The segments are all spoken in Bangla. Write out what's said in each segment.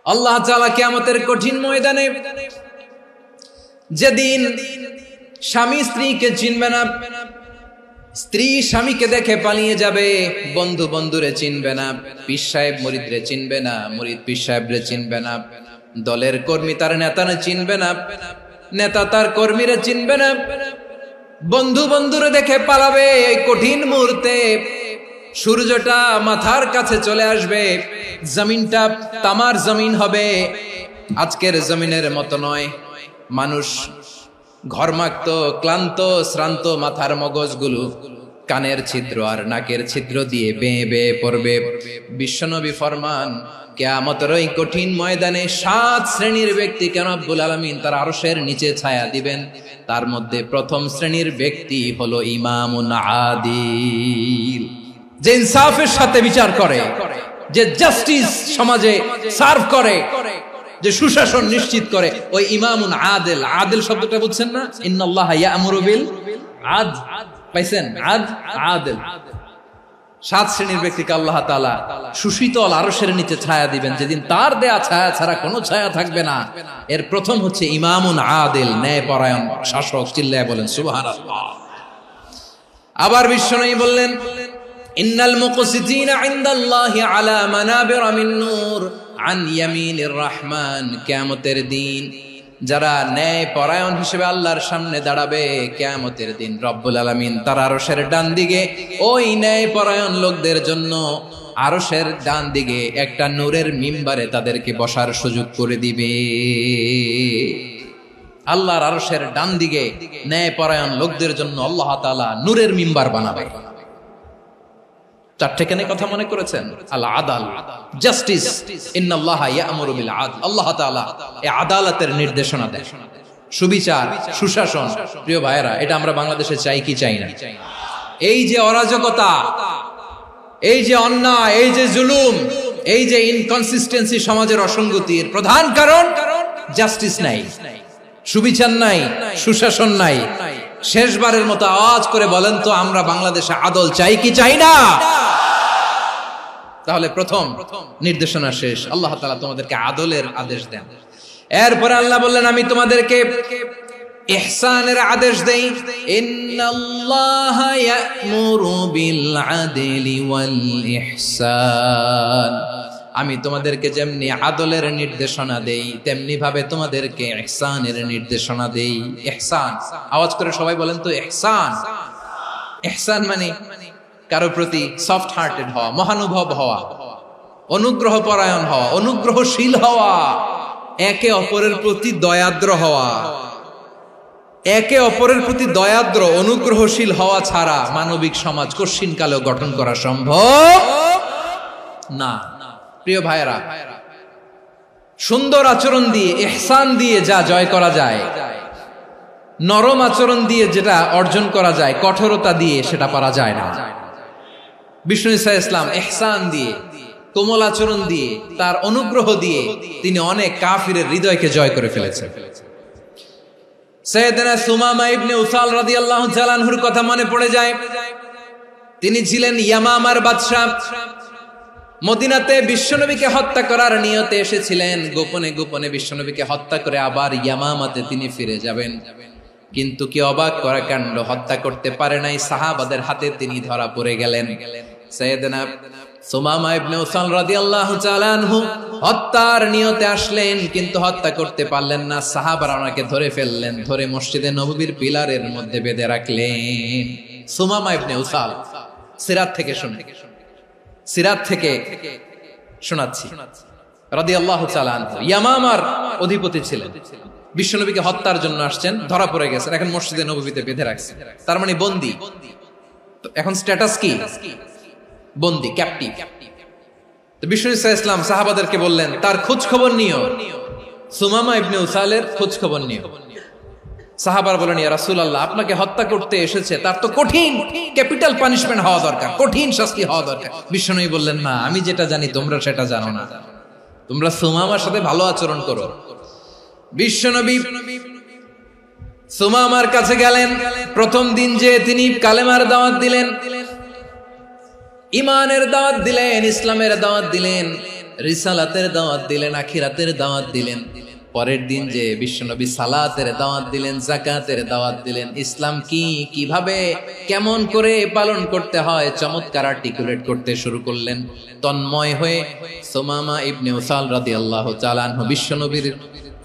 আল্লাহ তাআলা কিয়ামতের কঠিন ময়দানে যেদিন স্বামী স্ত্রীকে চিনবে না, স্ত্রী স্বামীকে দেখে পালিয়ে যাবে, বন্ধু বন্ধুরে চিনবে না, পীর সাহেব মুরিদরে চিনবে না, মুরিদ পীর সাহেবরে চিনবে না, দলের কর্মী তার নেতারে চিনবে না, নেতা তার কর্মীরে চিনবে না, বন্ধু বন্ধুরে দেখে পালাবে। এই কঠিন মুহূর্তে সূর্যটা মাথার কাছে চলে আসবে, জমিনটা তামার জমিন হবে, আজকের জমিনের মতো নয়। মানুষ ঘর্মাক্ত, ক্লান্ত, শ্রান্ত মাথার মগজগুলো কানের ছিদ্র আর নাকের ছিদ্র দিয়ে বেয়ে বেয়ে পড়বে। বিশ্বনবী ফরমান, কিয়ামতের ওই কঠিন ময়দানে 7 শ্রেণীর ব্যক্তিকে রব্বুল আলামিন তার আরশের নিচে ছায়া দিবেন। তার মধ্যে প্রথম শ্রেণীর ব্যক্তি হলো ইমামুন আদিল, যে ইনসাফের সাথে বিচার করে, যে জাস্টিস সমাজে সার্ভ করে, যে সুশাসন নিশ্চিত করে, ওই ইমামুন আদিল। আদিল শব্দটা বুঝছেন না? ইন্নাল্লাহা ইয়া'মুরু বিল আদল, পাইছেন? আদিল। 7 শ্রেণীর ব্যক্তিকে আল্লাহ তাআলা সুশীতল আরশের নিচে ছায়া দিবেন, যেদিন তার দেয়া ছায়া ছাড়া কোনো ছায়া থাকবে না। এর প্রথম হচ্ছে ইমামুন আদিল, ন্যায়পরায়ণ শাসক। চিল্লায় বলেন সুবহানাল্লাহ। আবার বিশ্বনবী বললেন, ইন্নাল মুকসিতিনা ইনদাল্লাহি আলা মানাবিরা মিন নূর আন ইয়ামিনির রহমান। কিয়ামতের দিন যারা ন্যায় পরায়ণ হিসেবে আল্লাহর সামনে দাঁড়াবে, কিয়ামতের দিন রব্বুল আলামিন তার আরশের ডান দিকে ওই ন্যায় পরায়ণ লোকদের জন্য আরশের ডান দিকে একটা নূরের মিম্বারে তাদেরকে বসার সুযোগ করে দিবে। আল্লাহর আরশের ডান দিকে ন্যায় পরায়ণ লোকদের জন্য আল্লাহ তাআলা নূরের মিম্বার বানাবে। 4টে কেন কথা মনে করেছেন? আল আদাল, জাস্টিস। ইন্নাল্লাহা ইয়া'মুরু বিল আদল। আল্লাহ তাআলা এই আদালতের নির্দেশনা দেন, সুবিচার, সুশাসন। প্রিয় ভাইয়েরা, এটা আমরা বাংলাদেশে চাই কি চাই না? এই যে অরাজকতা, এই যে অন্যায়, এই যে জুলুম, এই যে ইনকনসিস্টেন্সি সমাজের অসঙ্গতির প্রধান কারণ জাস্টিস নাই, সুবিচার নাই, সুশাসন নাই। শেষবারের মতো আওয়াজ করে বলেন তো, আমরা বাংলাদেশে আদল চাই কি চাই না? তাহলে প্রথম নির্দেশনা শেষ। আল্লাহ তাআলা তোমাদেরকে আদলের আদেশ দেন। এরপরে আল্লাহ বললেন, আমি তোমাদেরকে ইহসানের আদেশ দেই। ইন্নাল্লাহা ইয়া'মুরু বিল আদলি ওয়াল ইহসান। আমি তোমাদেরকে যেমনি আদলের নির্দেশনা দেই, তেমনি ভাবে তোমাদেরকে ইহসানের নির্দেশনা দেই। ইহসান, আওয়াজ করে সবাই বলেন তো ইহসান। ইহসান মানে কারো প্রতি সফট হার্টেড হওয়া, মহানুভব হওয়া, অনুগ্রহ পরায়ণ হওয়া, অনুগ্রহশীল হওয়া, একে অপরের প্রতি দয়াদ্র হওয়া। একে অপরের প্রতি দয়াদ্র, অনুগ্রহশীল হওয়া ছাড়া মানবিক সমাজ কশিনকালেও গঠন করা সম্ভব না। প্রিয় ভাইয়েরা, সুন্দর আচরণ দিয়ে, ইহসান দিয়ে যা জয় করা যায়, নরম আচরণ দিয়ে যেটা অর্জন করা যায়, কঠোরতা দিয়ে সেটা পারা যায় না। বিষ্ণু ঈসা ইসলাম ইহসান দিয়ে, কোমল আচরণ দিয়ে, তার অনুগ্রহ দিয়ে তিনি অনেক কাফিরের হৃদয়কে জয় করে ফেলেছেন। সাইয়েদনা সুমামা ইবনে উসাল রাদিয়াল্লাহু তাআলা আনহুর কথা মনে পড়ে যায়। তিনি ছিলেন ইয়ামামার বাদশা। মদিনাতে বিশ্বনবীকে হত্যা করার নিয়তে এসেছিলেন। গোপনে গোপনে বিশ্বনবীকে হত্যা করে আবার ইয়ামামাতে তিনি ফিরে যাবেন। কিন্তু কি অবাক করা কাণ্ড, হত্যা করতে পারে নাই, সাহাবাদের হাতে তিনি ধরা পড়ে গেলেন। সাইয়েদনা সুমামা ইবনে উসাল রাদিয়াল্লাহু তাআলা আনহু হত্যার নিয়তে আসলেন, কিন্তু হত্যা করতে পারলেন না। সাহাবারা ওনাকে ধরে ফেললেন, ধরে মসজিদে নববীর পিলারের মধ্যে বেঁধে রাখলেন। সুমামা ইবনে উসাল, সিরাত থেকে শুনে, সিরাত থেকে শোনাচ্ছি, রাদিয়াল্লাহু তাআলা আনহু ইয়ামামার অধিপতি ছিলেন। বিশ্বনবীকে হত্যার জন্য আসছেন, ধরা পড়ে গেছেন, এখন মসজিদে নববীতে বেঁধে রাখছেন। তার মানে বন্দী। এখন স্ট্যাটাস কি? বন্দী, ক্যাপটিভ। তো বিষ্ণু ঈসা ইসলাম সাহাবাদেরকে বললেন, তার খোঁজ খবর নিও, সুমামা ইবনে উসালের খোঁজ খবর নিও। সাহাবার বলেন, ইয়া রাসূলুল্লাহ, আপনাকে হত্যা করতে এসেছে, তার তো কঠিন ক্যাপিটাল পানিশমেন্ট হওয়া দরকার, কঠিন শাস্তি হওয়া দরকার। বিশ্বনবী বললেন, না, আমি যেটা জানি তোমরা সেটা জানো না, তোমরা সুমামার সাথে ভালো আচরণ করো। বিশ্বনবী সুমামার কাছে গেলেন। প্রথম দিন যে তিনি কালেমার দাওয়াত দিলেন, ইমানের দাওয়াত দিলেন, ইসলামের দাওয়াত দিলেন, রিসালাতের দাওয়াত দিলেন, আখিরাতের দাওয়াত দিলেন। পরের দিন যে বিশ্বনবী সালাতের দাওয়াত দিলেন, যাকাতের দাওয়াত দিলেন, ইসলাম কি, কিভাবে, কেমন করে পালন করতে হয় চমৎকার আর্টিকুলেট করতে শুরু করলেন। তন্ময় হয়ে সুমামা ইবনে উসাল রাদিয়াল্লাহু তাআলা আনহু বিশ্বনবীর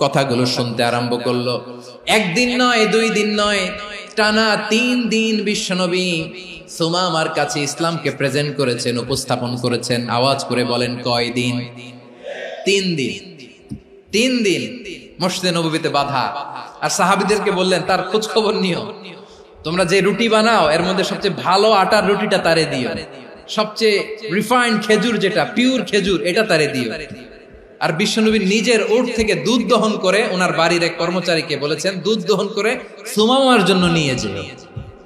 কথাগুলো শুনতে আরম্ভ করলো। একদিন নয়, 2 দিন নয়, টানা 3 দিন বিশ্বনবী সুমামার কাছে ইসলামকে প্রেজেন্ট করেছেন, উপস্থাপন করেছেন। আওয়াজ করে বলেন, কয় দিন? 3 দিন। 3 দিন মসজিদে নববীতে বাধা। আর সাহাবীদেরকে বললেন, তার খোঁজ খবর নিও, তোমরা যে রুটি বানাও এর মধ্যে সবচেয়ে ভালো আটার রুটিটা তারে দিও, সবচেয়ে রিফাইন্ড খেজুর, যেটা পিওর খেজুর, এটা তারে দিও। আর বিশ্বনবী নিজের উট থেকে দুধ দহন করে ওনার বাড়ির এক কর্মচারীকে বলেছেন, দুধ দহন করে সুমামার জন্য নিয়ে যেও।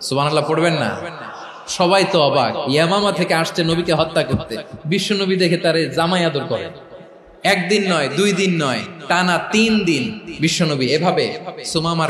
সুবহানাল্লাহ পড়বেন না? সবাই তো অবাক, ইয়ামামা থেকে আসছে নবীকে হত্যা করতে, বিশ্বনবী দেখে তারে জামাই আদর করে। একদিন নয়, 2 দিন নয়, টানা 3 দিন বিশ্বনবী এভাবে সুমামার